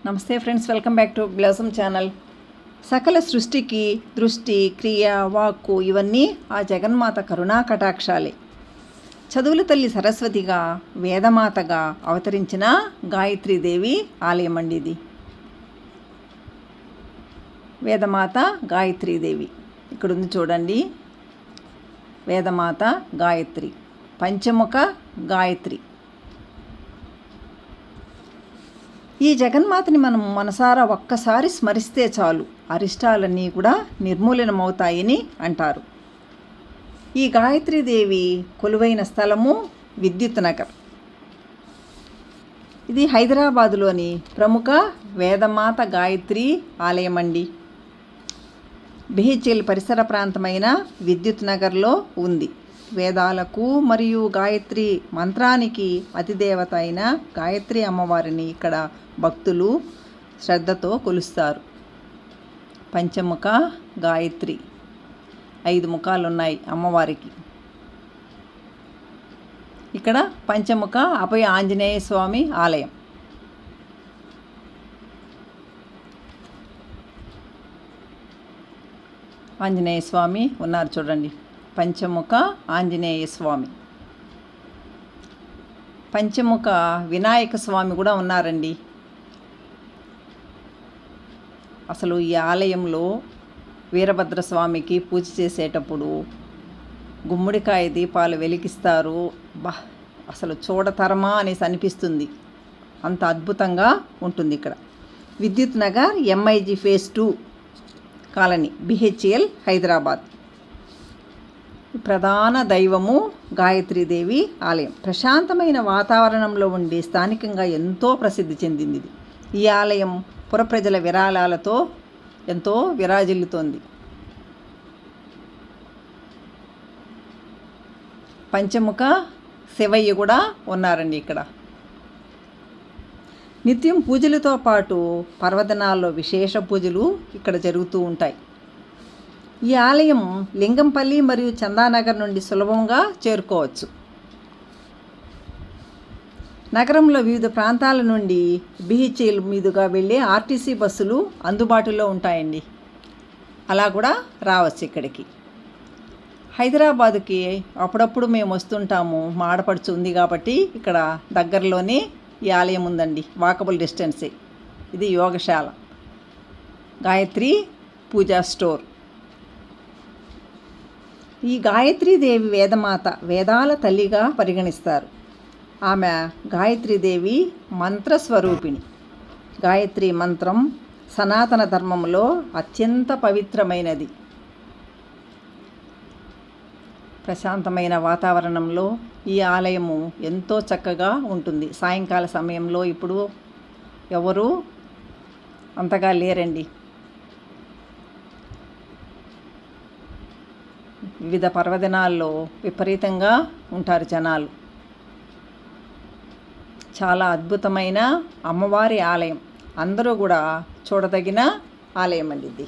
నమస్తే friends, welcome back to blossom channel. సకల సృష్టికి దృష్టి, క్రియ, వాక్కు ఇవన్నీ ఆ జగన్మాత కరుణా కటాక్షాలే. చదువుల తల్లి సరస్వతిగా, వేదమాతగా అవతరించిన గాయత్రీదేవి ఆలయం అండి ఇది. వేదమాత గాయత్రీదేవి ఇక్కడ ఉంది చూడండి. వేదమాత గాయత్రి, పంచముఖ గాయత్రి. ఈ జగన్మాతని మనం మనసారా ఒక్కసారి స్మరిస్తే చాలు, అరిష్టాలన్నీ కూడా నిర్మూలనమవుతాయని అంటారు. ఈ గాయత్రీదేవి కొలువైన స్థలము విద్యుత్ నగర్. ఇది హైదరాబాదులోని ప్రముఖ వేదమాత గాయత్రి ఆలయం అండి. బిహెచ్ఎల్ పరిసర ప్రాంతమైన విద్యుత్ నగర్లో ఉంది. వేదాలకు మరియు గాయత్రి మంత్రానికి అతిదేవత అయిన గాయత్రి అమ్మవారిని ఇక్కడ భక్తులు శ్రద్ధతో కొలుస్తారు. పంచముఖ గాయత్రి, 5 ముఖాలు ఉన్నాయి అమ్మవారికి. ఇక్కడ పంచముఖ అభయ ఆంజనేయ స్వామి ఆలయం. ఆంజనేయ స్వామి ఉన్నారు చూడండి. పంచముఖ ఆంజనేయ స్వామి. పంచముఖ వినాయక స్వామి కూడా ఉన్నారండి. అసలు ఈ ఆలయంలో వీరభద్రస్వామికి పూజ చేసేటప్పుడు గుమ్మడికాయ దీపాలు వెలిగిస్తారు. అసలు చూడతరమా అనేసి అనిపిస్తుంది, అంత అద్భుతంగా ఉంటుంది ఇక్కడ. విద్యుత్ Nagar MIG Phase 2 colony, BHEL, Hyderabad. ప్రధాన దైవము గాయత్రీదేవి ఆలయం. ప్రశాంతమైన వాతావరణంలో ఉండి స్థానికంగా ఎంతో ప్రసిద్ధి చెందింది ఇది. ఈ ఆలయం పురప్రజల విరాళాలతో ఎంతో విరాజిల్లుతోంది. పంచముఖ శివయ్య కూడా ఉన్నారండి ఇక్కడ. నిత్యం పూజలతో పాటు పర్వదినాల్లో విశేష పూజలు ఇక్కడ జరుగుతూ ఉంటాయి. ఈ ఆలయం లింగంపల్లి మరియు చందానగర్ నుండి సులభంగా చేరుకోవచ్చు. నగరంలో వివిధ ప్రాంతాల నుండి BHEL మీదుగా వెళ్ళే RTC బస్సులు అందుబాటులో ఉంటాయండి. అలా కూడా రావచ్చు ఇక్కడికి. హైదరాబాదుకి అప్పుడప్పుడు మేము వస్తుంటాము. మా ఆడపడుచు ఉంది కాబట్టి ఇక్కడ దగ్గరలోనే ఈ ఆలయం ఉందండి. వాకబుల్ డిస్టెన్సే. ఇది యోగశాల, గాయత్రి పూజా స్టోర్. ఈ గాయత్రీదేవి వేదమాత, వేదాల తల్లిగా పరిగణిస్తారు. ఆమె గాయత్రీదేవి మంత్రస్వరూపిణి. గాయత్రి మంత్రం సనాతన ధర్మంలో అత్యంత పవిత్రమైనది. ప్రశాంతమైన వాతావరణంలో ఈ ఆలయము ఎంతో చక్కగా ఉంటుంది. సాయంకాల సమయంలో ఇప్పుడు ఎవరు అంతగా లేరండి. వివిధ పర్వదినాల్లో విపరీతంగా ఉంటారు జనాలు. చాలా అద్భుతమైన అమ్మవారి ఆలయం. అందరూ కూడా చూడదగిన ఆలయం అండి ఇది.